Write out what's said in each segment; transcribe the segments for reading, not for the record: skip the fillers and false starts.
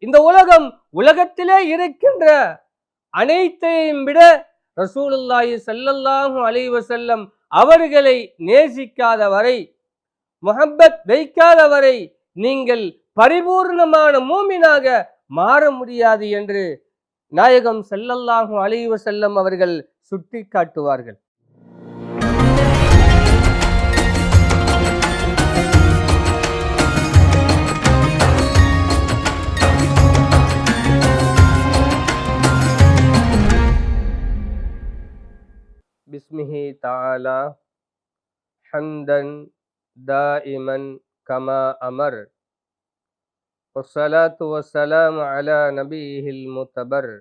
இந்த உலகத்திலே இருக்கின்ற அனைத்தையும் விட ரசூலுல்லாஹி ஸல்லல்லாஹு அலைஹி வஸல்லம் அவர்களை நேசிக்காத வரை, முஹப்பத் வைக்காத வரை நீங்கள் பரிபூர்ணமான மூமினாக மாற முடியாது என்று நாயகம் ஸல்லல்லாஹு அலைஹி வஸல்லம் அவர்கள் சுட்டி காட்டுவார்கள். பிஸ்மிஹி தஆலா ஹம்தன் தாயிமன் கமா அமர் வஸ்ஸலாத்து வஸ்ஸலாமு அலா நபியிஹில் முத்தபர்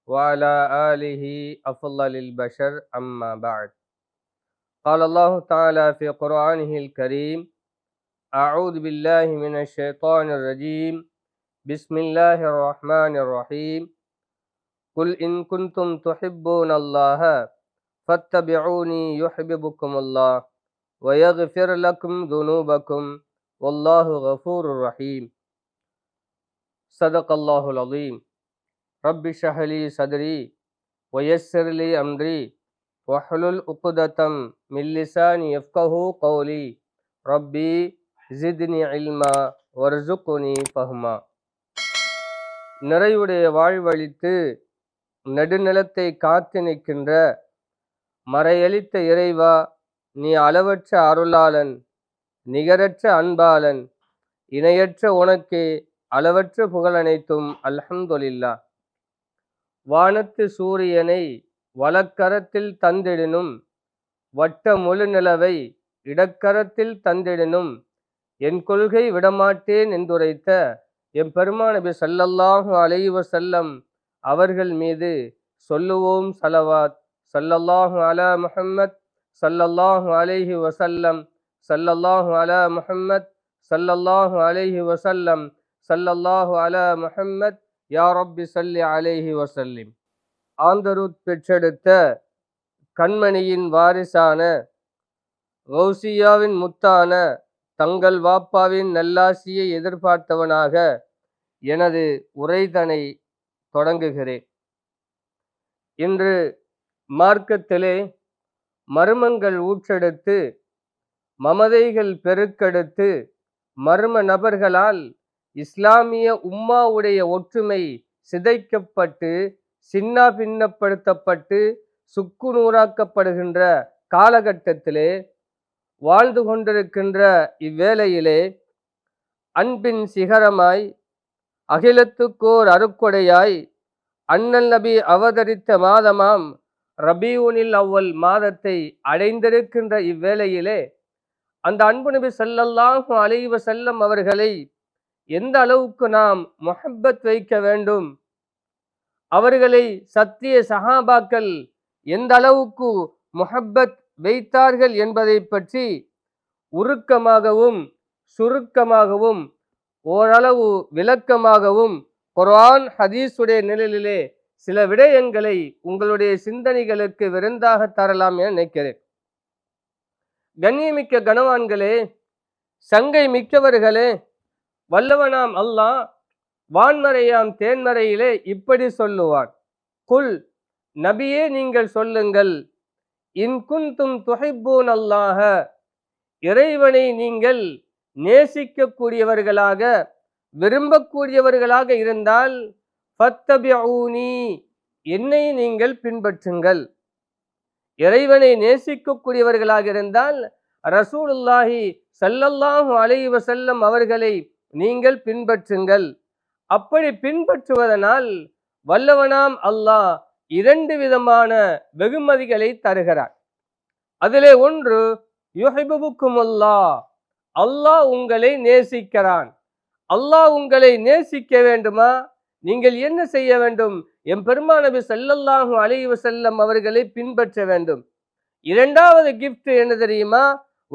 وعلى آله أفضل البشر أما بعد قال الله تعالى في قرآنه الكريم أعوذ بالله من الشيطان الرجيم بسم الله الرحمن الرحيم قل إن كنتم تحبون الله فاتبعوني يحببكم الله ويغفر لكم ذنوبكم والله غفور رحيم صدق الله العظيم رب اشرح لي صدري ويسر لي أمري واحلل عقدة من لساني يفقهوا قولي ربي زدني علما وارزقني فهما. நிறைவுடைய வாழ்வழித்து நெடுநிலத்தை காத்து நிற்கின்ற மறையளித்த இறைவா, நீ அளவற்ற அருளாளன், நிகரற்ற அன்பாளன், இணையற்ற உனக்கே அளவற்ற புகழனைத்தும் அல்ஹம்துலில்லாஹ். வானத்து சூரியனை வலக்கரத்தில் தந்திடினும், வட்ட முழு நிலவை இடக்கரத்தில் தந்திடினும், என் கொள்கை விடமாட்டேன் என்றுரைத்த எம் பெருமான் நபி ஸல்லல்லாஹு அலைஹி வஸல்லம் அவர்கள் மீது சொல்லுவோம் ஸலவாத். ஸல்லல்லாஹு அலா முஹம்மத் ஸல்லல்லாஹு அலைஹி வஸல்லம், ஸல்லல்லாஹு அலா முஹம்மத் ஸல்லல்லாஹு அலைஹி வஸல்லம், ஸல்லல்லாஹு அலா முஹம்மத் யா ரப்பி ஸல்லி அலைஹி வஸல்லிம். ஆந்தரூத் பெற்றெடுத்த கண்மணியின் வாரிசான கௌசியாவின் முத்தான தங்கள் வாப்பாவின் நல்லாசியை எதிர்பார்த்தவனாக எனது உரைதனை தொடங்குகிறேன். இன்று மார்க்கத்திலே மர்மங்கள் ஊற்றெடுத்து, மமதைகள் பெருக்கெடுத்து, மர்ம நபர்களால் இஸ்லாமிய உம்மாவுடைய ஒற்றுமை சிதைக்கப்பட்டு, சின்னா பின்னப்படுத்தப்பட்டு, சுக்குநூறாக்கப்படுகின்ற காலகட்டத்திலே வாழ்ந்து கொண்டிருக்கின்ற இவ்வேளையிலே அன்பின் சிகரமாய், அகிலத்துக்கோர் அருக்கொடையாய், அண்ணல் நபி அவதரித்த மாதமாம் ரபீஉல் அவ்வல் மாதத்தை அடைந்திருக்கின்ற இவ்வேளையிலே அந்த அன்பு நபி ஸல்லல்லாஹு அலைஹி வஸல்லம் அவர்களை எந்த அளவுக்கு நாம் முஹப்பத் வைக்க வேண்டும், அவர்களை சத்திய சஹாபாக்கள் எந்த அளவுக்கு முஹப்பத் வைத்தார்கள் என்பதை பற்றி உருக்கமாகவும் சுருக்கமாகவும் ஓரளவு விளக்கமாகவும் குர்ஆன் ஹதீஸுடைய நிழலிலே சில விடயங்களை உங்களுடைய சிந்தனைகளுக்கு விருந்தாக தரலாம் என நினைக்கிறேன். கண்ணியமிக்க கனவான்களே, சங்கை மிக்கவர்களே, வல்லவனாம் அல்லாஹ் வான்மறையாம் தேன்மறையிலே இப்படி சொல்லுவான். குல், நபியே நீங்கள் சொல்லுங்கள், இன் குன்தும் துஹிப்பூன் அல்லாஹ, இறைவனை நீங்கள் நேசிக்கக்கூடியவர்களாக விரும்பக்கூடியவர்களாக இருந்தால், ஃபத்தபிஊனி, என்னை நீங்கள் பின்பற்றுங்கள். இறைவனை நேசிக்கக்கூடியவர்களாக இருந்தால் ரசூலுல்லாஹி ஸல்லல்லாஹு அலைஹி வஸல்லம் அவர்களை நீங்கள் பின்பற்றுங்கள். அப்படி பின்பற்றுவதனால் வல்லவனாம் அல்லாஹ் இரண்டு விதமான வெகுமதிகளை தருகிறார். அதிலே ஒன்று, யுஹிப்புக்குமுல்லாஹ், அல்லாஹ் உங்களை நேசிக்கிறான். அல்லாஹ் உங்களை நேசிக்க வேண்டுமா? நீங்கள் என்ன செய்ய வேண்டும்? எம் பெருமான் நபி ஸல்லல்லாஹு அலைஹி வஸல்லம் அவர்களை பின்பற்ற வேண்டும். இரண்டாவது கிஃப்ட் என்ன தெரியுமா?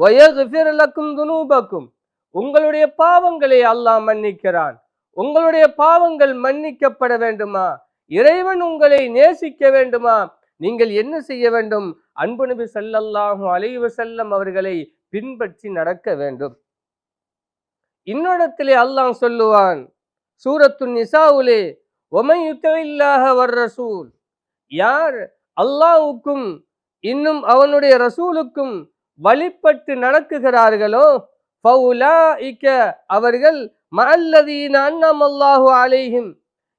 வயக்ஃபிர் லக்கும் துனூபக்கும், உங்களுடைய பாவங்களை அல்லாஹ் மன்னிக்கிறான். உங்களுடைய பாவங்கள் மன்னிக்கப்பட வேண்டுமா? இறைவன் உங்களை நேசிக்க வேண்டுமா? நீங்கள் என்ன செய்ய வேண்டும்? அன்பு நபி ஸல்லல்லாஹு அலைஹி வஸல்லம் அவர்களை பின்பற்றி நடக்க வேண்டும். இன்னொரு இடத்திலே அல்லாஹ் சொல்லுவான், சூரத்து நிசாவுலே ஒமை யுத்தஇல்லாஹ வர் ரசூல், யார் அல்லாஹ்வுக்கும் இன்னும் அவனுடைய ரசூலுக்கும் வழிபட்டு நடக்குகிறார்களோ ஃபவுலாஇக அவர்கள் மஅல்லதீன அன்அமல்லாஹு அலைஹிம்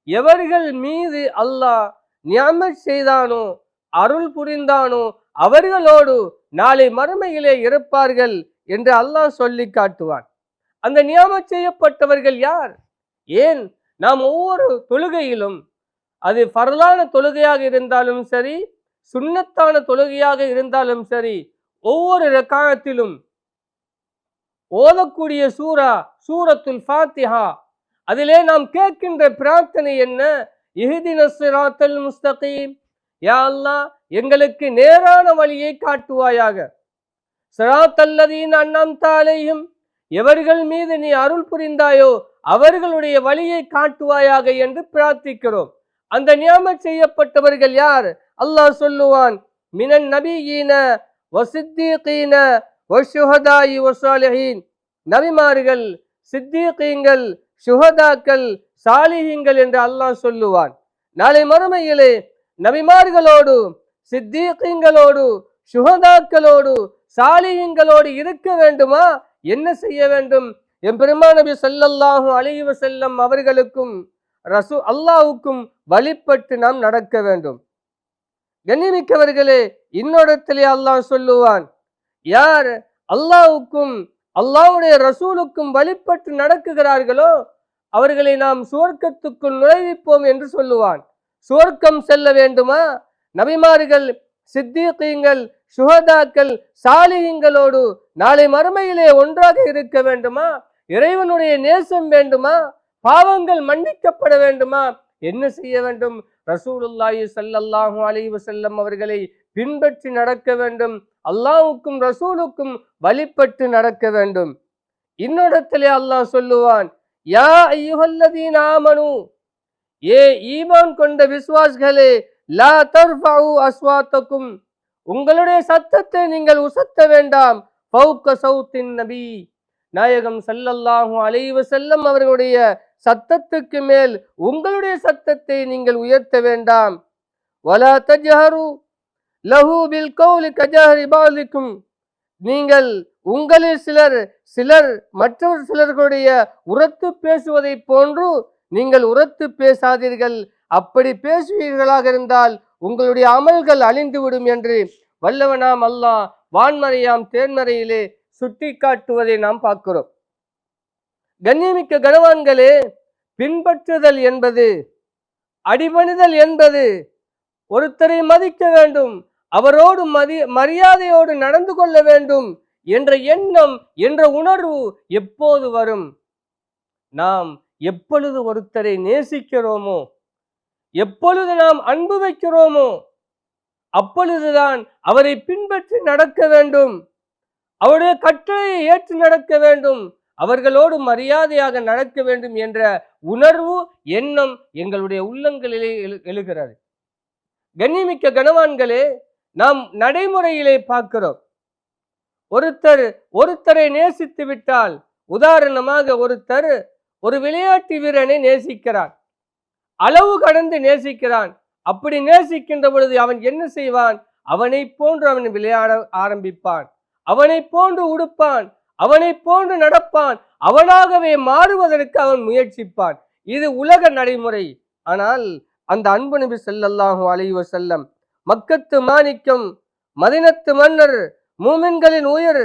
எவர்கள் மீது அல்லாஹ் நிஅமத் செய்தானோ அருள் புரிந்தானோ அவர்களோடு நாளை மறுமையிலே இருப்பார்கள் என்று அல்லாஹ் சொல்லி காட்டுவான். அந்த நியாமத் செய்யப்பட்டவர்கள் யார்? ஏன் நாம் ஒவ்வொரு தொழுகையிலும், அது ஃபர்லான தொழுகையாக இருந்தாலும் சரி, சுன்னத்தான தொழுகையாக இருந்தாலும் சரி, ஒவ்வொரு ரக்காயத்திலும் ஓதக்கூடிய சூரா சூரத்துல் ஃபாத்திஹா, அதிலே நாம் கேட்கின்ற பிரார்த்தனை என்ன? இஹ்தினஸ் ஸிராத்தல் முஸ்தகீம், யா அல்லாஹ் எங்களுக்கு நேரான வழியை காட்டுவாயாக. ஸிராத்தல்லதீன அன்அம்த அலைஹிம், எவர்கள் மீது நீ அருள் புரிந்தாயோ அவர்களுடைய வழியை காட்டுவாயாக என்று பிரார்த்திக்கிறோம். அந்த நியாமத் செய்யப்பட்டவர்கள் யார்? அல்லாஹ் சொல்லுவான், மினன் நபியீன வசித்தீகீன வஷுஹதாஇ வஸாலிஹீன், நபிமார்கள், சித்தீகீன்கள், ஷுஹதாக்கள், சாலிஹீன்கள் என்று அல்லாஹ் சொல்லுவான். நாளை மறுமையிலே நபிமார்களோடு, சித்தீகீன்களோடு, ஷுஹதாக்களோடு, சாலிஹீன்களோடு இருக்க வேண்டுமா? என்ன செய்ய வேண்டும்? எம்பெருமான் நபி ஸல்லல்லாஹு அலைஹி வஸல்லம் அவர்களுக்கும் அல்லாஹ்வுக்கும் வழிபட்டு நாம் நடக்க வேண்டும். கண்ணியமிக்கவர்களே, இன்னொருத்திலே அல்லாஹ் சொல்லுவான், யார் அல்லாஹ்வுக்கும் அல்லாஹ்வுடைய ரசூலுக்கும் வழிபட்டு நடக்குகிறார்களோ அவர்களை நாம் சுவர்க்கத்துக்குள் நுழைவிப்போம் என்று சொல்லுவான். சுவர்க்கம் செல்ல வேண்டுமா? நபிமார்கள், சித்தீகீன்கள், ஷுஹதாக்கள், சாலிஹீன்களோடு நாளை மறுமையிலே ஒன்றாக இருக்க வேண்டுமா? இறைவனுடைய நேசம் வேண்டுமா? பாவங்கள் மன்னிக்கப்பட வேண்டுமா? என்ன செய்ய வேண்டும்? ரசூலுல்லாஹி ஸல்லல்லாஹு அலைஹி வஸல்லம் அவர்களை பின்பற்றி நடக்க வேண்டும். அல்லாஹ்வுக்கும் ரசூலுக்கும் வழிபட்டு நடக்க வேண்டும். இன்னொருத்திலே அல்லாஹ் சொல்லுவான், யா அய்யுஹல்லதீன ஆமனு, ஏ ஈமான் கொண்ட விசுவாசிகளே, லா தர்ஃபஉ அஸ்வாத்தக்கும், உங்களுடைய சத்தத்தை நீங்கள் உசத்த வேண்டாம். ஃபௌக சௌத்தின் நபி, நாயகம் ஸல்லல்லாஹு அலைஹி வஸல்லம் அவர்களுடைய சத்தத்துக்கு மேல் உங்களுடைய சத்தத்தை நீங்கள் உயர்த்த வேண்டாம். வலா தஜ்ஹரு லஹு பில் கௌலி கஜஹரி பாலிக்கும், நீங்கள் உங்களில் சிலர் மற்றொரு சிலர்களுடைய உரத்து பேசுவதை போன்று நீங்கள் உரத்து பேசாதீர்கள். அப்படி பேசுவீர்களாக இருந்தால் உங்களுடைய அமல்கள் அழிந்துவிடும் என்று வல்லவனாம் அல்லாஹ் வான்மறையாம் தேன்மறையிலே சுட்டி காட்டுவதை நாம் பார்க்கிறோம். கண்ணியமிக்க கனவான்களே, பின்பற்றுதல் என்பது, அடிபணிதல் என்பது, ஒருத்தரை மதிக்க வேண்டும், அவரோடு மரியாதையோடு நடந்து கொள்ள வேண்டும் என்ற எண்ணம், என்ற உணர்வு எப்போது வரும்? நாம் எப்பொழுது ஒருத்தரை நேசிக்கிறோமோ, எப்பொழுது நாம் அன்பு வைக்கிறோமோ அப்பொழுதுதான் அவரை பின்பற்றி நடக்க வேண்டும், அவருடைய கட்டளையை ஏற்று நடக்க வேண்டும், அவர்களோடு மரியாதையாக நடக்க வேண்டும் என்ற உணர்வு, எண்ணம் எங்களுடைய உள்ளங்களிலே எழுகிறது. கண்ணியமிக்க கனவான்களே, நாம் நடைமுறையிலே பார்க்கிறோம். ஒருத்தரை நேசித்து விட்டால், உதாரணமாக ஒருத்தர் ஒரு விளையாட்டு வீரனை நேசிக்கிறான், அளவு கடந்து நேசிக்கிறான். அப்படி நேசிக்கின்ற பொழுது அவன் என்ன செய்வான்? அவனை போன்று அவன் விளையாட ஆரம்பிப்பான், அவனை போன்று உடுப்பான், அவனை போன்று நடப்பான், அவனாகவே மாறுவதற்கு அவன் முயற்சிப்பான். இது உலக நடைமுறை. ஆனால் அந்த அன்பு நபி ஸல்லல்லாஹு அலைஹி வஸல்லம், மக்கத்து மாணிக்கம், மதீனத்து மன்னர், மூமின்களின் உயிர்,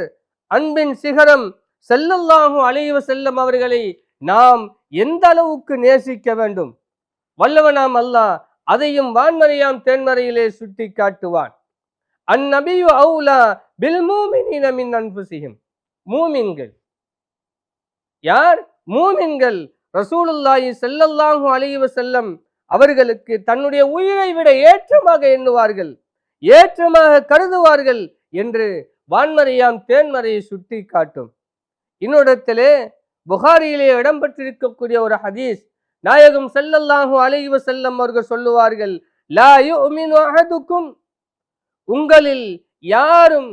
அன்பின் சிகரம் ஸல்லல்லாஹு அலைஹி வஸல்லம் அவர்களை நாம் எந்த அளவுக்கு நேசிக்க வேண்டும்? வல்லவனாம் அல்லாஹ் அதையும் வான்மறையாம் தேன்மறையிலே சுட்டி காட்டுவான். அந்நபியு அவுலா பில் மூமினீன மின் அன்ஃபுஸிஹிம், மூமின்கள் யார்? மூமின்கள் ரசூலுல்லாஹி ஸல்லல்லாஹு அலைஹி வஸல்லம் அவர்களுக்கு தன்னுடைய உயிரை விட ஏற்றமாக எண்ணுவார்கள், ஏற்றமாக கருதுவார்கள் என்று வான்மறையாம் தேன்மறையை சுட்டி காட்டும். இன்னொருத்திலே புகாரியிலே இடம்பெற்றிருக்கக்கூடிய ஒரு ஹதீஸ், நாயகம் ஸல்லல்லாஹு அலைஹி வஸல்லம் அவர்கள் சொல்லுவார்கள், லா யுமினு அஹதுக்கும், உங்களில் யாரும்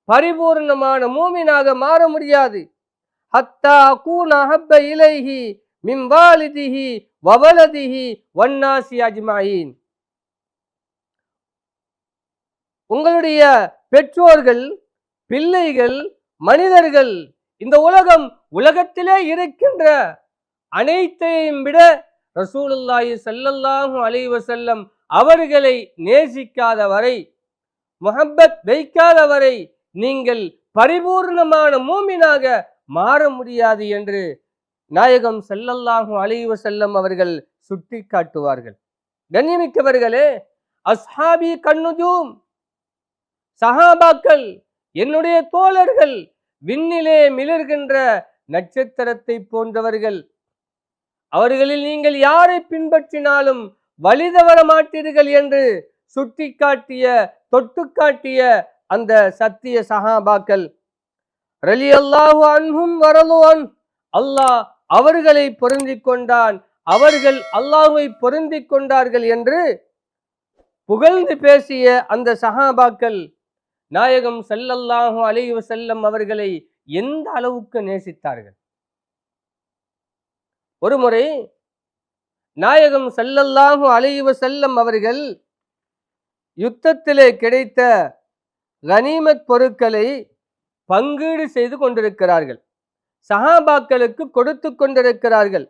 பரிபூர்ணமான மூமினாக மாற முடியாது, ஹத்தா அகூன அஹப்ப இலைஹி மின் வாலிதிஹி வவலதிஹி வன்னாசி அஜ்மஈன். உங்களுடைய பெற்றோர்கள், பிள்ளைகள், மனிதர்கள், இந்த உலகத்திலே இருக்கின்ற அனைத்தையும் விட ரசூலுல்லாஹி ஸல்லல்லாஹு அலைஹி வஸல்லம் அவர்களை நேசிக்காத வரை, முஹப்பத் வைக்காத வரை நீங்கள் பரிபூர்ணமான மூமினாக மாற முடியாது என்று நாயகம் ஸல்லல்லாஹு அலைஹி வஸல்லம் அவர்கள் சுட்டி காட்டுவார்கள். கண்ணியமிக்கவர்களே, அஸ்ஹாபி கன்னுஜூம், சஹாபாக்கள் என்னுடைய தோழர்கள், விண்ணிலே மிளர்கின்ற நட்சத்திரத்தை போன்றவர்கள். அவர்களில் நீங்கள் யாரை பின்பற்றினாலும் வழி தவற மாட்டீர்கள் என்று சுட்டி காட்டிய, தொட்டு காட்டிய அந்த சத்திய சஹாபாக்கள். ரலியல்லாஹு அன்ஹும் வரது அன், அல்லாஹ் அவர்களை பொருந்திக் கொண்டான், அவர்கள் அல்லாஹ்வை பொருந்திக் கொண்டார்கள் என்று புகழ்ந்து பேசிய அந்த சஹாபாக்கள் நாயகம் ஸல்லல்லாஹு அலைஹி வஸல்லம் அவர்களை எந்த அளவுக்கு நேசித்தார்கள். ஒருமுறை நாயகம் ஸல்லல்லாஹு அலைஹி வஸல்லம் அவர்கள் யுத்தத்திலே கிடைத்த கனிமத் பொருட்களை பங்கீடு செய்து கொண்டிருக்கிறார்கள், சஹாபாக்களுக்கு கொடுத்து கொண்டிருக்கிறார்கள்.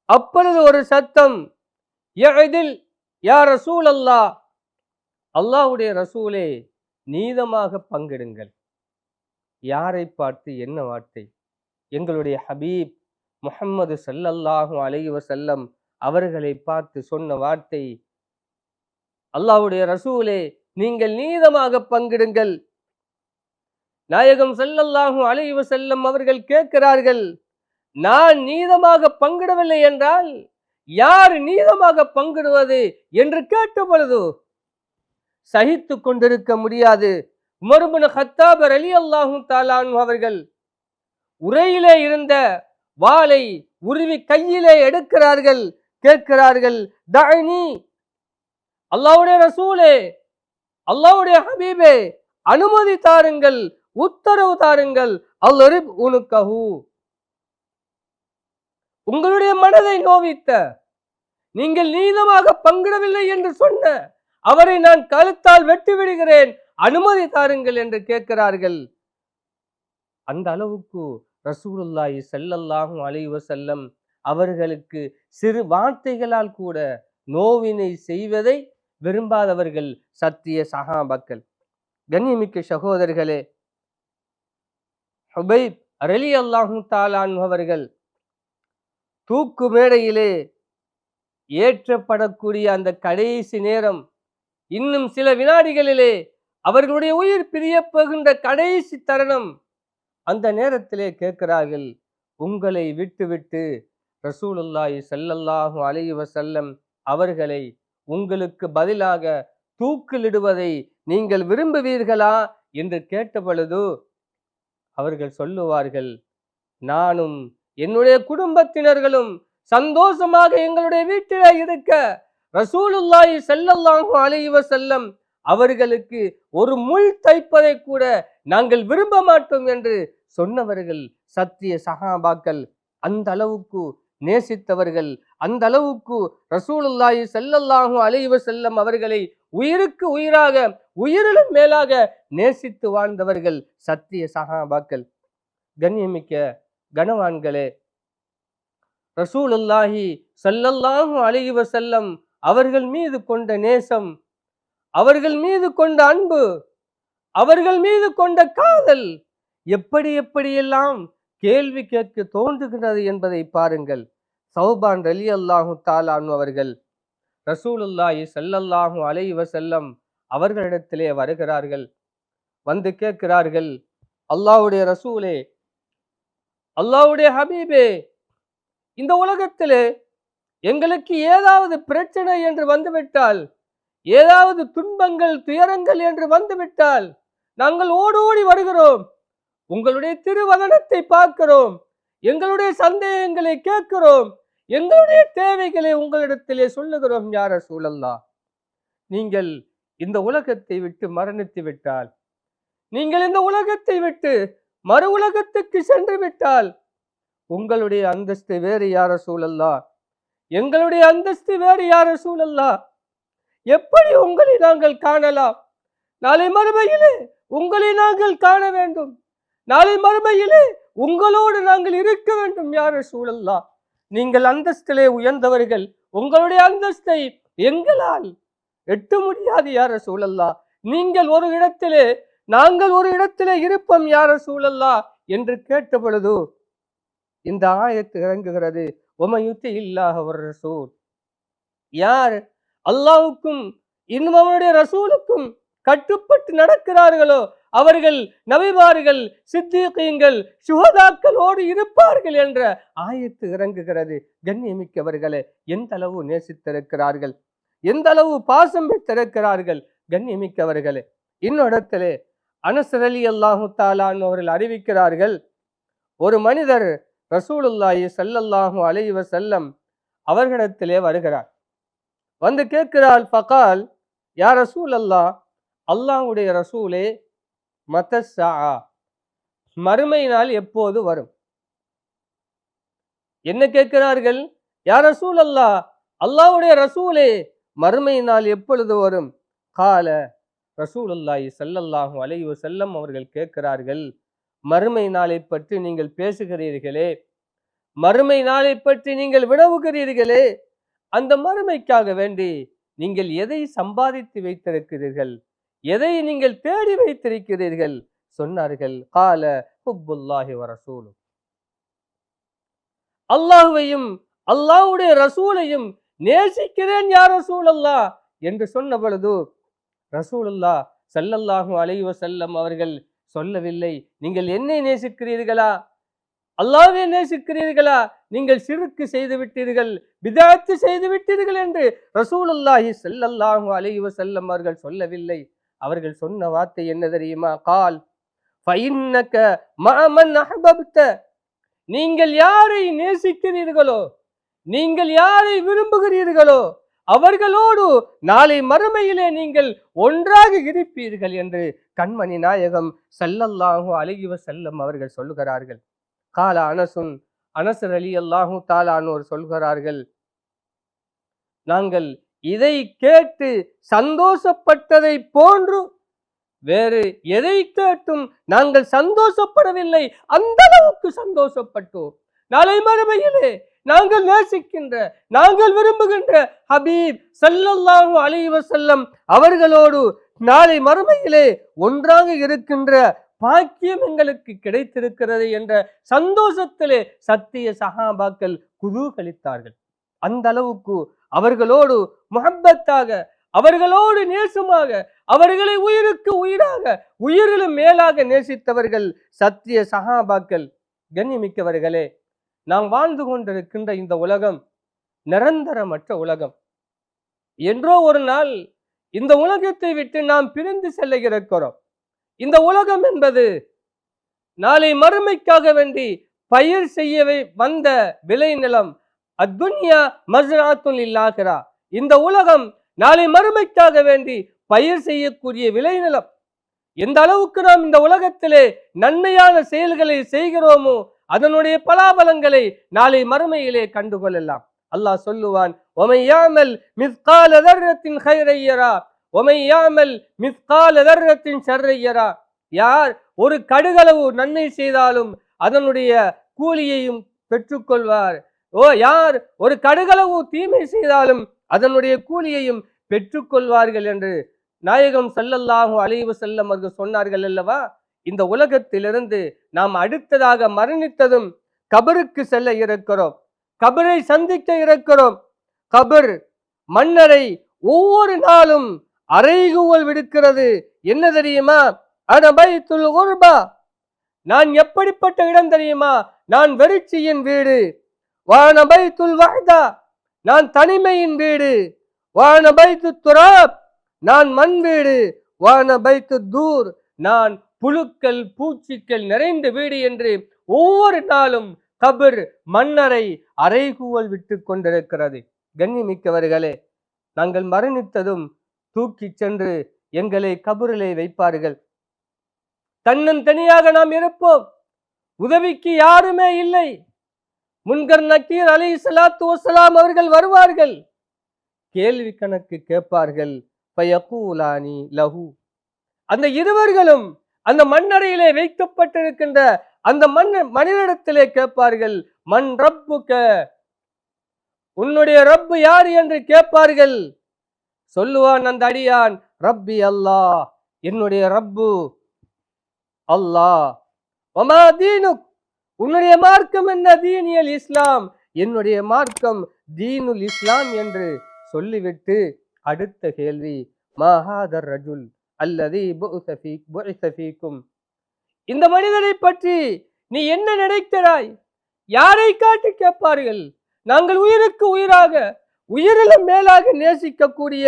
அப்பொழுது ஒரு சத்தம், யஅதில் யா ரசூலல்லாஹ், அல்லாஹ்வுடைய ரசூலே நீதமாக பங்கிடுங்கள். யாரை பார்த்து என்ன வார்த்தை? எங்களுடைய ஹபீப் முஹம்மது ஸல்லல்லாஹு அலைஹி வஸல்லம் அவர்களை பார்த்து சொன்ன வார்த்தை, அல்லாஹ்வுடைய ரசூலே நீங்கள் நீதமாக பங்கிடுங்கள். நாயகம் ஸல்லல்லாஹு அலைஹி வஸல்லம் அவர்கள் கேட்கிறார்கள், நான் நீதமாக பங்கிடவில்லை என்றால் யார் நீதமாக பங்கிடுவது என்று கேட்ட பொழுது சகித்து கொண்டிருக்க முடியாது. உமர் இப்னு கத்தாப் ரலியல்லாஹு தஆலா அன்ஹு அவர்கள் உரையிலே இருந்த வாளை உருவி கையிலே எடுக்கிறார்கள், கேட்கிறார்கள், தஅனி, அல்லாஹ்வுடைய ரசூலே, அல்லாஹ்வுடைய ஹபீபே, அனுமதி தாருங்கள், உத்தரவு தாருங்கள். அல்ரிப் உனுக்கஹு, உங்களுடைய மனதை நோவித்த, நீங்கள் நீதமாக பங்கிடவில்லை என்று சொன்ன அவரை நான் கழுத்தால் வெட்டி விடுகிறேன், அனுமதி தாருங்கள் என்று கேட்கிறார்கள். அந்த அளவுக்கு ரசூலுல்லாஹி ஸல்லல்லாஹு அலைஹி வஸல்லம் அவர்களுக்கு சிறு வார்த்தைகளால் கூட நோவினை செய்வதை விரும்பாதவர்கள் சத்திய சஹாபாக்கள். கண்ணியமிக்க சகோதரர்களே, ஹுபைப் ரலியல்லாஹு தஆலா அன்ஹு அவர்கள் தூக்கு மேடையிலே ஏற்றப்படக்கூடிய அந்த கடைசி நேரம், இன்னும் சில வினாடிகளிலே அவர்களுடைய உயிர் பிரிய போகின்ற கடைசி தருணம், அந்த நேரத்திலே கேட்கிறார்கள், உங்களை விட்டுவிட்டு ரசூலுல்லாஹி ஸல்லல்லாஹு அலைஹி வஸல்லம் அவர்களை உங்களுக்கு பதிலாக தூக்கிலிடுவதை நீங்கள் விரும்புவீர்களா என்று கேட்ட பொழுது அவர்கள் சொல்லுவார்கள், நானும் என்னுடைய குடும்பத்தினர்களும் சந்தோஷமாக எங்களுடைய வீட்டிலே இருக்க ரசூலுல்லாஹி ஸல்லல்லாஹு அலைஹி வஸல்லம் அவர்களுக்கு ஒரு முள் தைப்பதை கூட நாங்கள் விரும்ப மாட்டோம் என்று சொன்னவர்கள் சத்திய சஹாபாக்கள். அந்த அளவுக்கு நேசித்தவர்கள், அந்த அளவுக்கு ரசூலுல்லாஹி ஸல்லல்லாஹு அலைஹி வஸல்லம் அவர்களை உயிருக்கு உயிராக, உயிரிலும் மேலாக நேசித்து வாழ்ந்தவர்கள் சத்திய சஹாபாக்கள். கண்ணியமிக்க கனவான்களே, ரசூலுல்லாஹி ஸல்லல்லாஹு அலைஹி வஸல்லம் அவர்கள் மீது கொண்ட நேசம், அவர்கள் மீது கொண்ட அன்பு, அவர்கள் மீது கொண்ட காதல் எப்படி எப்படியெல்லாம் கேள்வி கேட்க தோன்றுகிறது என்பதை பாருங்கள். சௌபான் ரலியல்லாஹு தஆலா அன்ஹு அவர்கள் ரசூலுல்லாஹி ஸல்லல்லாஹு அலைஹி வஸல்லம் அவர்களிடத்திலே வருகிறார்கள். வந்து கேட்கிறார்கள், அல்லாஹ்வுடைய ரசூலே, அல்லாஹ்வுடைய ஹபீபே, இந்த உலகத்திலே எங்களுக்கு ஏதாவது பிரச்சனை என்று வந்துவிட்டால், ஏதாவது துன்பங்கள் துயரங்கள் என்று வந்துவிட்டால் நாங்கள் ஓடோடி வருகிறோம், உங்களுடைய திருவதனத்தை பார்க்கிறோம், எங்களுடைய சந்தேகங்களை கேட்கிறோம், எங்களுடைய தேவைகளை உங்களிடத்திலே சொல்லுகிறோம். யா ரசூலல்லாஹ், நீங்கள் இந்த உலகத்தை விட்டு மரணித்து விட்டால், நீங்கள் இந்த உலகத்தை விட்டு மறு உலகத்துக்கு சென்று விட்டால் உங்களுடைய அந்தஸ்து வேறு யா ரசூலல்லாஹ், எங்களுடைய அந்தஸ்து வேறு யா ரசூலல்லாஹ். எப்படி உங்களை நாங்கள் காணலாம்? நாளை மறுமையிலே உங்களை நாங்கள் காண வேண்டும். நாளை மறுமையிலே உங்களோடு நாங்கள் இருக்க வேண்டும் யா ரசூலல்லாஹ். நீங்கள் அந்தஸ்திலே உயர்ந்தவர்கள், உங்களுடைய அந்தஸ்தை எங்களால் எட்ட முடியாது யா ரசூலல்லாஹ். நீங்கள் ஒரு இடத்திலே, நாங்கள் ஒரு இடத்திலே இருப்போம் யா ரசூலல்லாஹ் என்று கேட்ட பொழுது இந்த ஆயத்து இறங்குகிறது. ஒமயுத்தி இல்லாஹ வர் ரசூல், யார் அல்லாஹ்வுக்கும் இன்னும் அவனுடைய ரசூலுக்கும் கட்டுப்பட்டு நடக்கிறார்களோ அவர்கள் நபிமார்கள், சித்தீகீன்கள், சுஹதாக்களோடு இருப்பார்கள் என்ற ஆயத்து இறங்குகிறது. கண்ணியமிக்கவர்களே, எந்த அளவு நேசித்திருக்கிறார்கள், எந்த அளவு பாசம் வைத்திருக்கிறார்கள் கண்ணியமிக்கவர்களே. இன்னொடத்திலே அனஸ் ரலியல்லாஹு தஆலா அவர்கள் அறிவிக்கிறார்கள், ஒரு மனிதர் ரசூலுல்லாஹி ஸல்லல்லாஹு அலைஹி வஸல்லம் அவர்களிடத்திலே வருகிறார். வந்து கேட்கிறாள், ஃபகால் யா ரசூலல்லாஹ், அல்லாஹ்வுடைய ரசூலே, மத்தஸ்ஸா, மறுமை நாள் எப்போது வரும்? என்ன கேட்கிறார்கள்? யா ரசூலல்லாஹ், அல்லாஹ்வுடைய ரசூலே, மறுமை நாள் எப்பொழுது வரும்? கால ரசூலுல்லாஹி ஸல்லல்லாஹு அலைஹி வஸல்லம் அவர்கள் கேட்கிறார்கள், மறுமை நாளை பற்றி நீங்கள் பேசுகிறீர்களே, மறுமை நாளை பற்றி நீங்கள் வினவுகிறீர்களே, அந்த மறுமைக்காக வேண்டி நீங்கள் எதை சம்பாதித்து வைத்திருக்கிறீர்கள், எதை நீங்கள் தேடி வைத்திருக்கிறீர்கள்? சொன்னார்கள், கால ஹுப்புல்லாஹி வ ரசூலு, அல்லாஹ்வையும் அல்லாஹ்வுடைய ரசூலையும் நேசிக்கிறேன் யா ரசூலல்லாஹ் என்று சொன்ன பொழுது ரசூலுல்லாஹ் ஸல்லல்லாஹு அலைஹி வஸல்லம் அவர்கள் சொல்லவில்லை, நீங்கள் என்னை நேசிக்கிறீர்களா, அல்லாஹ்வை நேசிக்கிறீர்களா, நீங்கள் ஷிர்க் செய்து விட்டீர்கள், பிதஅத் செய்து விட்டீர்கள் என்று ரசூலுல்லாஹி ஸல்லல்லாஹு அலைஹி வஸல்லம் அவர்கள் சொல்லவில்லை. அவர்கள் சொன்ன வார்த்தை என்ன தெரியுமா? கால் ஃபஇன்னக மஅமன் அஹ்பப்த, நீங்கள் யாரை நேசிக்கிறீர்களோ, நீங்கள் யாரை விரும்புகிறீர்களோ அவர்களோடு நாளை மறுமையிலே நீங்கள் ஒன்றாக இருப்பீர்கள் என்று கண்மணி நாயகம் ஸல்லல்லாஹு அலைஹி வஸல்லம் அவர்கள் சொல்லுகிறார்கள். கால அனசுன், அனஸ் ரலியல்லாஹு தஆலா அன்ஹு சொல்கிறார்கள், நாங்கள் இதை கேட்டு சந்தோஷப்பட்டதை போன்று வேறு எதை கேட்டும் நாங்கள் சந்தோஷப்படவில்லை. அந்த அளவுக்கு சந்தோஷப்பட்டோம். நாளை மறுமையிலே நாங்கள் நேசிக்கின்ற, நாங்கள் விரும்புகின்ற ஹபீப் ஸல்லல்லாஹு அலைஹி வஸல்லம் அவர்களோடு நாளை மறுமையிலே ஒன்றாக இருக்கின்ற பாக்கியம் எங்களுக்கு கிடைத்திருக்கிறது என்ற சந்தோஷத்திலே சத்திய சஹாபாக்கள் குதூகலித்தார்கள். அந்த அளவுக்கு அவர்களோடு முஹப்பத்தாக, அவர்களோடு நேசமாக, அவர்களை உயிருக்கு உயிராக, உயிரிலும் மேலாக நேசித்தவர்கள் சத்திய சஹாபாக்கள். கண்ணியமிக்கவர்களே, நாம் வாழ்ந்து கொண்டிருக்கின்ற இந்த உலகம் நிரந்தரமற்ற உலகம். என்றோ ஒரு நாள் இந்த உலகத்தை விட்டு நாம் பிரிந்து செல்ல இருக்கிறோம். இந்த உலகம் என்பது நாளை மறுமைக்காக வேண்டி பயிர் செய்யவே வந்த விளை நிலம். அத்துன்யா மஸ்ராத்துல் லில்-ஆகிரா, இந்த உலகம் நாளை மறுமைக்காக வேண்டி பயிர் செய்யக்கூடிய விளை நிலம். எந்த அளவுக்கு நாம் இந்த உலகத்திலே நன்மையான செயல்களை செய்கிறோமோ அதனுடைய பலாபலங்களை நாளை மறுமையிலே கண்டுகொள்ளலாம். அல்லாஹ் சொல்லுவான், ஒமை யாமல் மிஸ்கால தர்ரத்தின் கைரை யரா ஒமை யாமல் மிஸ்கால தர்ரத்தின் ஷர்ரை யரா. யார் ஒரு கடுகளவு நன்மை செய்தாலும் அதனுடைய கூலியையும் பெற்றுக்கொள்வார். யார் ஒரு கடுகளவு தீமை செய்தாலும் அதனுடைய கூலியையும் பெற்றுக்கொள்வார்கள் என்று நாயகம் ஸல்லல்லாஹு அலைஹி வஸல்லம் அவர்கள் சொன்னார்கள் அல்லவா. இந்த உலகத்திலிருந்து நாம் அடுத்ததாக மரணித்ததும் கபருக்கு செல்ல இருக்கிறோம், கபரை சந்திக்க இருக்கிறோம். கபர் மன்னரை ஒவ்வொரு நாளும் அறைகூவல் விடுக்கிறது. என்ன தெரியுமா? அன பைத்துல் குர்பா, நான் எப்படிப்பட்ட இடம் தெரியுமா? நான் வெறிச்சியின் வீடு. வான பைத்துல் வஹ்தா, நான் தனிமையின் வீடு. வான பைத்து துராப், நான் மண் வீடு. வான பைத்து தூர், நான் புழுக்கள் பூச்சிக்கள் நிறைந்த வீடு என்று ஒவ்வொரு நாளும் கபர் மன்னரை அறைகூவல் விட்டு கொண்டிருக்கிறது. கண்ணியமிக்கவர்களே, நாங்கள் மரணித்ததும் தூக்கி சென்று எங்களை கபரிலே வைப்பார்கள். தன்னந்தனியாக நாம் இருப்போம். உதவிக்கு யாருமே இல்லை. முன்கர் நக்கீர் அலைஹிஸ்ஸலாத்து வஸ்ஸலாம் அவர்கள் வருவார்கள், கேள்வி கணக்கு கேட்பார்கள். ஃபயகூலானி லஹு, அந்த இருவர்களும் அந்த மண்ணறையிலே வைக்கப்பட்டிருக்கின்ற அந்த மனிதனிடத்திலே கேட்பார்கள், மன் ரப்புக, உன்னுடைய ரப்பு யார் என்று கேட்பார்கள். சொல்லுவான் அந்த அடியான், ரப்பி அல்லாஹ், என்னுடைய ரப்பு அல்லாஹ். வமா தீனுக், உன்னுடைய மார்க்கம் என்ன? தீனியல் இஸ்லாம், என்னுடைய மார்க்கம் தீனுல் இஸ்லாம் என்று சொல்லிவிட்டு அடுத்த கேள்வி, மா ஹாதர் ரஜுல் அல்லதி புஇஸ ஃபீக்கும், இந்த மனிதனை பற்றி நீ என்ன நினைக்கிறாய்? யாரை காட்டி கேட்பார்கள்? நாங்கள் உயிருக்கு உயிராக, உயிரிலும் மேலாக நேசிக்கக்கூடிய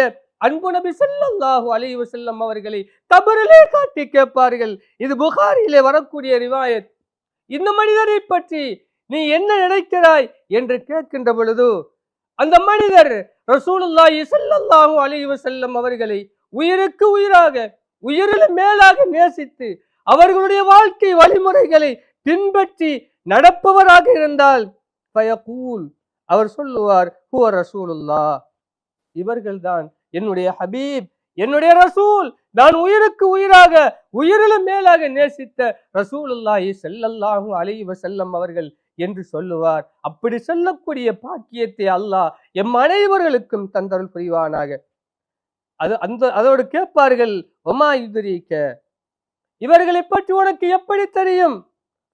அன்பு நபி ஸல்லல்லாஹு அலைஹி வஸல்லம் அவர்களை கபரிலே காட்டி கேட்பார்கள். இது புகாரியிலே வரக்கூடிய ரிவாயத். இந்த மனிதரை பற்றி நீ என்ன நினைக்கிறாய் என்று கேட்கின்ற பொழுது அந்த மனிதர் ரசூலுல்லாஹி ஸல்லல்லாஹு அலைஹி வஸல்லம் அவர்களை உயிருக்கு உயிராக, உயிரிலும் மேலாக நேசித்து அவர்களுடைய வாழ்க்கை வழிமுறைகளை பின்பற்றி நடப்பவராக இருந்தால் ஃபயகூல், அவர் சொல்லுவார், ஹுவ ரசூலுல்லாஹ், இவர்கள்தான் என்னுடைய ஹபீப், என்னுடைய ரசூல், நான் உயிருக்கு உயிராக, உயிரிலும் மேலாக நேசித்த ரசூலுல்லாஹி ஸல்லல்லாஹு அலைஹி வஸல்லம் அவர்கள் என்று சொல்லுவார். அப்படி சொல்லக்கூடிய பாக்கியத்தை அல்லாஹ் எம் அனைவர்களுக்கும் தந்தருள் புரிவானாக. அதோடு கேட்பார்கள், ஒமா யுத்ரீக, இவர்களை பற்றி உனக்கு எப்படி தெரியும்?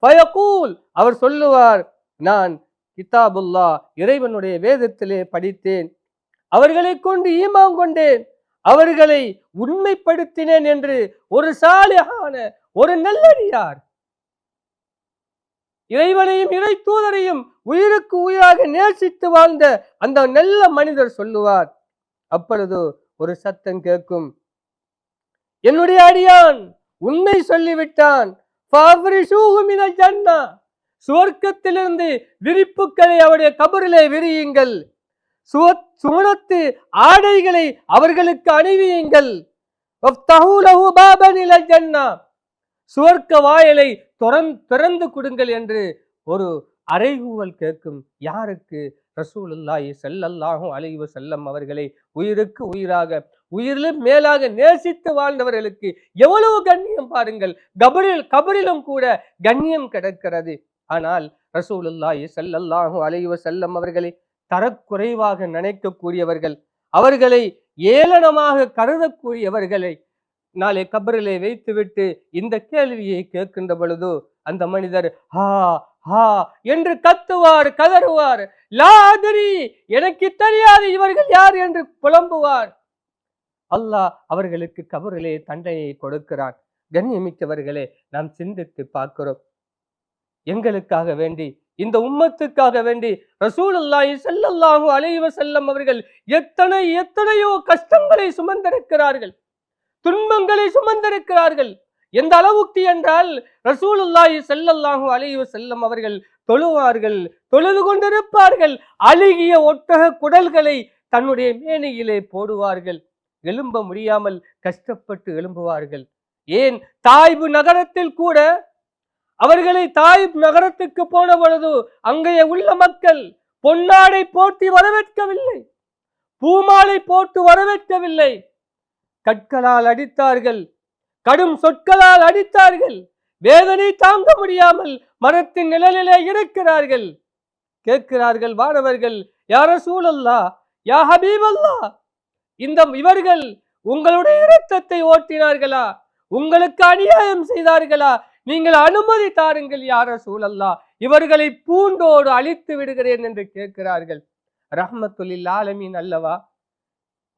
ஃபயகூல், அவர் சொல்லுவார், நான் கிதாபுல்லா, இறைவனுடைய வேதத்திலே படித்தேன், அவர்களை கொண்டு ஈமான் கொண்டேன், அவர்களை உண்மைப்படுத்தினேன் என்று ஒரு சாலிஹான, ஒரு நல்லடியார், இறைவனையும் இறை தூதரையும் உயிருக்கு உயிராக நேசித்து வாழ்ந்த அந்த நல்ல மனிதர் சொல்லுவார். அப்பொழுது ஒரு சத்தம் கேட்கும், என்னுடைய அடியான் உண்மை சொல்லிவிட்டான், சுவர்க்கத்திலிருந்து விரிப்புக்களை அவருடைய கபரிலே விரியுங்கள், சுவனத்து ஆடைகளை அவர்களுக்கு அணிவியுங்கள், சுவர்க்க வாயலை திறந்து கொடுங்கள் என்று ஒரு அறைகூவல் கேட்கும். யாருக்கு? ரசூலுல்லாஹி ஸல்லல்லாஹு அலைஹி வஸல்லம் அவர்களை உயிருக்கு உயிராக, உயிரிலும் மேலாக நேசித்து வாழ்ந்தவர்களுக்கு எவ்வளவு கண்ணியம் பாருங்கள். கபரிலும் கூட கண்ணியம் கிடைக்கிறது. ஆனால் ரசூலுல்லாஹி ஸல்லல்லாஹு அலைஹி வஸல்லம் அவர்களை தரக்குறைவாக நினைக்கக்கூடியவர்கள், அவர்களை ஏளனமாக கருதக்கூடியவர்களை நாளை கபரிலே வைத்துவிட்டு இந்த கேள்வியை கேட்கின்ற பொழுது அந்த மனிதர் ஹா ஹா என்று கத்துவார், கதறுவார். லா அத்ரி, எனக்கு தெரியாது இவர்கள் யார் என்று புலம்புவார். அல்லாஹ் அவர்களுக்கு கபரிலே தண்டனையை கொடுக்கிறான். கண்ணியமிக்கவர்களே, நாம் சிந்தித்து பார்க்கிறோம். எங்களுக்காக வேண்டி, இந்த உம்மத்துக்காக வேண்டி ரசூலுல்லாஹி ஸல்லல்லாஹு அலைஹி வஸல்லம் அவர்கள் எத்தனையோ கஷ்டங்களை சுமந்திருக்கிறார்கள், துன்பங்களை சுமந்திருக்கிறார்கள். எந்த அளவுக்கு என்றால் ரசூலுல்லாஹி ஸல்லல்லாஹு அலைஹி வஸல்லம் அவர்கள் தொழுவார்கள், தொழுது கொண்டிருப்பார்கள், அழுகிய ஒட்டக குடல்களை தன்னுடைய மேனியிலே போடுவார்கள், எழும்ப முடியாமல் கஷ்டப்பட்டு எழும்புவார்கள். ஏன் தாய்பு நகரத்தில் கூட அவர்களை தாயிப் நகரத்துக்கு போன பொழுது அங்கே உள்ள மக்கள் பொன்னாடை போட்டி வரவேற்கவில்லை, பூமாலை போட்டு வரவேற்கவில்லை, கற்களால் அடித்தார்கள், கடும் சொற்களால் அடித்தார்கள். வேதனை தாங்க முடியாமல் மரத்தின் நிழலிலே இருக்கிறார்கள். கேட்கிறார்கள் வானவர்கள், யா ரசூலல்லாஹ், யா ஹபீபல்லாஹ், இவர்கள் உங்களுடைய இரத்தத்தை ஓட்டினார்களா? உங்களுக்கு அநியாயம் செய்தார்களா? நீங்கள் அனுமதி தாருங்கள் யா ரசூலல்லாஹ், இவர்களை பூண்டோடு அழித்து விடுகிறேன் என்று கேட்கிறார்கள். ரஹ்மத்துல் லில் ஆலமீன் அல்லவா?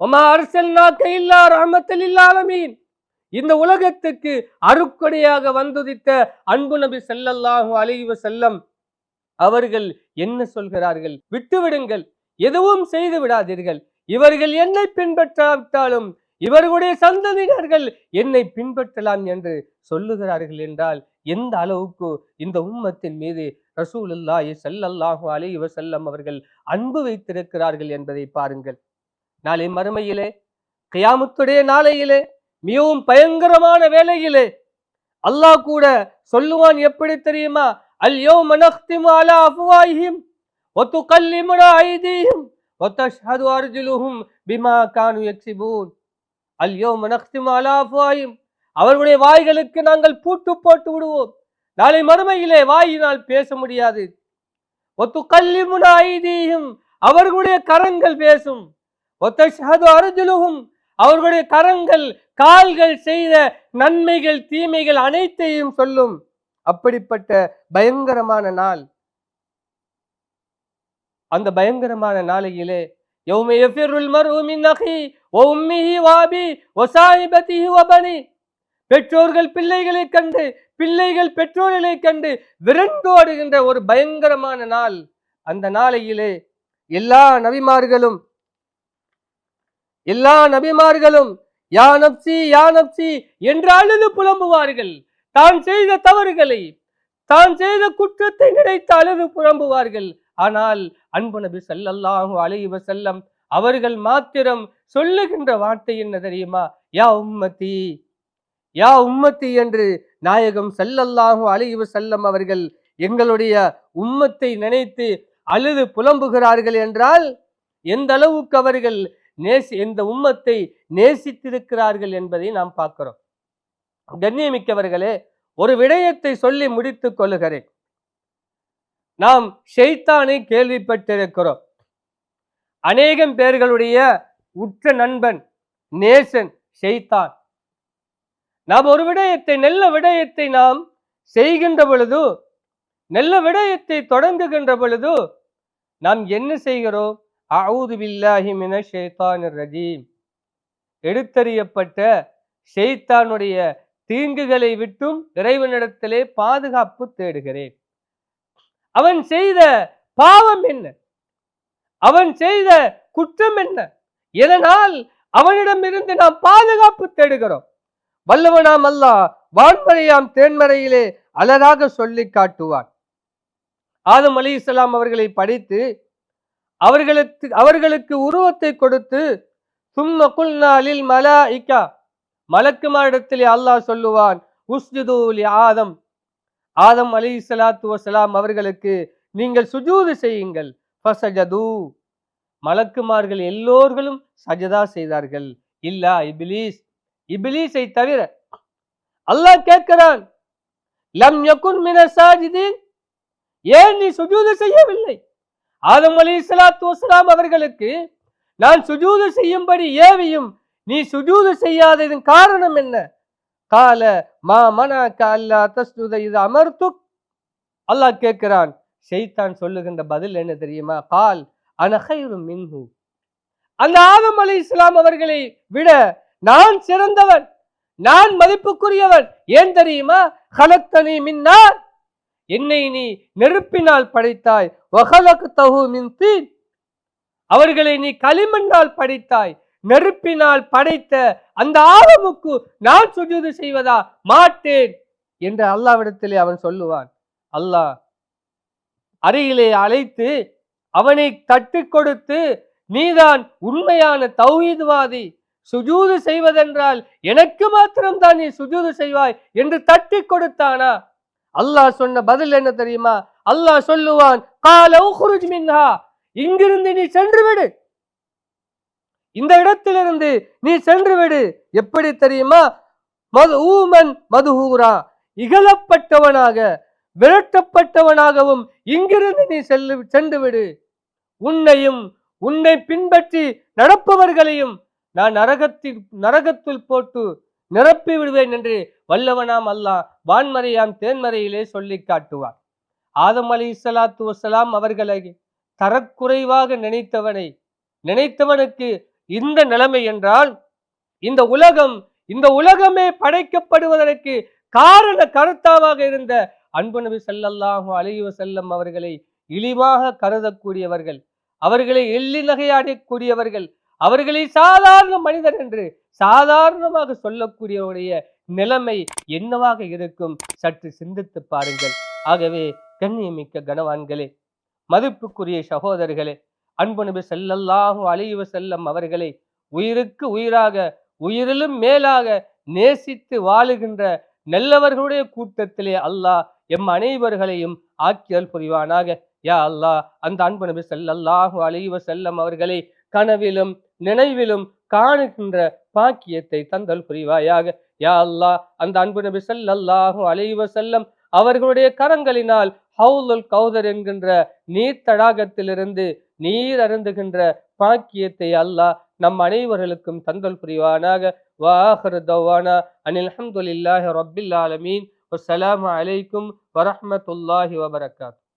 வமா அர்ஸல்நாக இல்லா ரஹ்மத்துல் லில் ஆலமீன், இந்த உலகத்துக்கு அருக்கொடையாக வந்துதித்த அன்பு நபி ஸல்லல்லாஹு அலைஹி வஸல்லம் அவர்கள் என்ன சொல்கிறார்கள்? விட்டுவிடுங்கள், எதுவும் செய்து விடாதீர்கள், இவர்கள் என்னை பின்பற்றாவிட்டாலும் இவர்களுடைய சந்ததியினர்கள் என்னை பின்பற்றலாம் என்று சொல்லுகிறார்கள் என்றால் எந்த அளவுக்கு இந்த உம்மத்தின் மீது ரசூலுல்லாஹி ஸல்லல்லாஹு அலைஹி வஸல்லம் அவர்கள் அன்பு வைத்திருக்கிறார்கள் என்பதை பாருங்கள். நாளை மறுமையிலே, கியாமத்துடைய நாளையிலே, மிகவும் பயங்கரமான வேளையிலே அல்லாஹ் கூட சொல்லுவான். எப்படி தெரியுமா? அல் யௌம நக்திமு அலா அஃப்வாஹிம், وتكلمنا أيديهم وتشهد أرجلهم بما كانوا يكسبون اليوم نختم على أفواههم அவர்களுடைய வாய்களுக்கு நாங்கள் பூட்டு போட்டு விடுவோம். நாளை மறுமையிலே வாயினால் பேச முடியாது. وتكلمنا أيديهم அவர்களுடைய கரங்கள் பேசும். وتشهد أرجلهم அவர்களுடைய கரங்கள் கால்கள் செய்த நன்மைகள் தீமைகள் அனைத்தையும் சொல்லும். அப்படிப்பட்ட பயங்கரமான நாள். அந்த பயங்கரமான நாளையிலே யௌம யஃபிருல் மர்உ மின் அஹி வ உம்மிஹி வ அபி வ ஸாஹிபதிஹி வ பனி பெற்றோர்கள் பிள்ளைகளை கண்டு பிள்ளைகள் பெற்றோர்களை கண்டு விரண்டோடுகின்ற ஒரு பயங்கரமான நாள். அந்த நாளையிலே எல்லா நபிமார்களும் யா நப்சி யா நப்சி என்று அழுது புலம்புவார்கள். தான் செய்த தவறுகளை தான் செய்த குற்றத்தை நினைத்து அழுது புலம்புவார்கள். ஆனால் அன்பு நபி ஸல்லல்லாஹு அலைஹி வஸல்லம் அவர்கள் மாத்திரம் சொல்லுகின்ற வார்த்தை என்ன தெரியுமா? யா உம்மத்தி யா உம்மத்தி என்று நாயகம் ஸல்லல்லாஹு அலைஹி வஸல்லம் அவர்கள் எங்களுடைய உம்மத்தை நினைத்து அழுது புலம்புகிறார்கள் என்றால் எந்த அளவுக்கு அவர்கள் இந்த உம்மத்தை நேசித்திருக்கிறார்கள் என்பதை நாம் பார்க்கிறோம். கண்ணியமிக்கவர்களே, ஒரு விடயத்தை சொல்லி முடித்துக் கொள்ளுகிறேன். நாம் ஷைத்தானை கேள்விப்பட்டிருக்கிறோம். அநேகம் பேர்களுடைய உற்ற நண்பன் நேசன் ஷைத்தான். நாம் ஒரு விடயத்தை நல்ல விடயத்தை நாம் செய்கின்ற பொழுது நல்ல விடயத்தை தொடங்குகின்ற பொழுது நாம் என்ன செய்கிறோம்? அஊது பில்லாஹி மினஷ் ஷைத்தானிர் ரஜீம் எடுத்தறியப்பட்ட ஷைத்தானுடைய தீங்குகளை விட்டும் இறைவனிடத்திலே பாதுகாப்பு தேடுகிறேன். அவன் செய்த பாவம் என்ன? அவன் செய்த குற்றம் என்ன? இதனால் அவனிடமிருந்து நாம் பாதுகாப்பு தேடுகிறோம். வல்லவனாம் அல்லாஹ் வான்மறையாம் தேன்மறையிலே அழகாக சொல்லி காட்டுவான். ஆதம் அலைஹிஸ்ஸலாம் அவர்களை படைத்து அவர்களுக்கு உருவத்தை கொடுத்து சும்ம குல்னா லில் மலாயிகா மலக்குமாரிடத்திலே அல்லாஹ் சொல்லுவான் உஸ்ஜுது லி ஆதம் ஆதம் அலைஹிஸ்ஸலாத்து வஸலாம் அவர்களுக்கு நீங்கள் சுஜூது செய்யுங்கள். ஃபஸஜது மலக்குமார்கள் எல்லோர்களும் சஜதா செய்தார்கள். இல்லா இப்லீஸ் இப்லீஸை தவிர. அல்லாஹ் கேட்கிறான் லம் யகுன் மினஸ் சாஜிதீன் ஏன் நீ சுஜூது செய்யவில்லை? ஆதம் அலைஹிஸ்ஸலாத்து வஸலாம் அவர்களுக்கு நான் சுஜூது செய்யும்படி ஏவியும் நீ சுஜூது செய்யாததன் காரணம் என்ன? கால மா மனக அல்லா தஸ்ஜுத இத அமர்துக் அல்லாஹ் கேட்கிறான். ஷைத்தான் சொல்லுகின்ற பதில் என்ன தெரியுமா? கால் அன கைரும் மின்ஹு அந்த ஆதம் அலைஹிஸ்ஸலாம் அவர்களை விட நான் சிறந்தவன், நான் மதிப்புக்குரியவன். ஏன் தெரியுமா? கலக்தனி மின் நார் என்னை நீ நெருப்பினால் படைத்தாய். வகலக்தஹு மின் தீன் அவர்களை நீ களிமண்ணால் படைத்தாய். நெருப்பினால் படைத்த அந்த ஆதமுக்கு நான் சுஜூது செய்வதா? மாட்டேன் என்று அல்லாஹ்விடத்திலே அவன் சொல்லுவான். அல்லாஹ் அருகிலே அழைத்து அவனை தட்டி கொடுத்து நீதான் உண்மையான தௌஹீத்வாதி, சுஜூது செய்வதென்றால் எனக்கு மாத்திரம்தான் நீ சுஜூது செய்வாய் என்று தட்டி கொடுத்தானா? அல்லாஹ் சொன்ன பதில் என்ன தெரியுமா? அல்லாஹ் சொல்லுவான் கால உக்ருஜ் மின்ஹா இங்கிருந்து நீ சென்று விடு, இந்த இடத்திலிருந்து நீ சென்று விடு. எப்படி தெரியுமா? மதுஊமன் மதுஹூரா இகழப்பட்டவனாக விரட்டப்பட்டவனாகவும் இங்கிருந்து நீ சென்று விடு. உன்னையும் உன்னை பின்பற்றி நடப்பவர்களையும் நான் நரகத்தில் போட்டு நிரப்பி விடுவேன் என்று வல்லவனாம் அல்லாஹ் வான்மறையாம் தேன்மறையிலே சொல்லி காட்டுவார். ஆதம் அலைஹிஸ்ஸலாத்து வஸலாம் அவர்களை தரக்குறைவாக நினைத்தவனுக்கு இந்த நிலைமை என்றால் இந்த உலகமே படைக்கப்படுவதற்கு காரண கர்த்தாவாக இருந்த அன்பு நபி ஸல்லல்லாஹு அலைஹி வஸல்லம் அவர்களை இழிவாக கருதக்கூடியவர்கள், அவர்களை எள்ளி நகையாடக்கூடியவர்கள், அவர்களை சாதாரண மனிதர் என்று சாதாரணமாக சொல்லக்கூடியவருடைய நிலைமை என்னவாக இருக்கும்? சற்று சிந்தித்து பாருங்கள். ஆகவே கண்ணியமிக்க கனவான்களே, மதிப்புக்குரிய சகோதரர்களே, அன்பு நபி ஸல்லல்லாஹு அலைஹி வஸல்லம் அவர்களை உயிருக்கு உயிராக உயிரிலும் மேலாக நேசித்து வாழுகின்ற நல்லவர்களுடைய கூட்டத்திலே அல்லாஹ் எம் அனைவர்களையும் ஆக்கியல் புரிவானாக. யா அல்லாஹ் அந்த அன்பு நபி ஸல்லல்லாஹு அலைஹி வஸல்லம் அவர்களை கனவிலும் நினைவிலும் காணுகின்ற பாக்கியத்தை தந்தல் புரிவாயாக. யா அல்லாஹ் அந்த அன்பு நபி ஸல்லல்லாஹு அலைஹி வஸல்லம் அவர்களுடைய கரங்களினால் ஹவுலுல் கௌதர் என்கின்ற நீர் தடாகத்திலிருந்து நீர் அருந்துகின்ற பாக்கியத்தை அல்லாஹ் நம் அனைவர்களுக்கும் தந்தல் புரிவானாக. வாஹிரு தவானா அனில் ஹம்துலில்லாஹி ரப்பில் ஆலமீன். வஸ்ஸலாமு அலைக்கும் வரஹ்மத்துல்லாஹி வபரகாத்துஹு.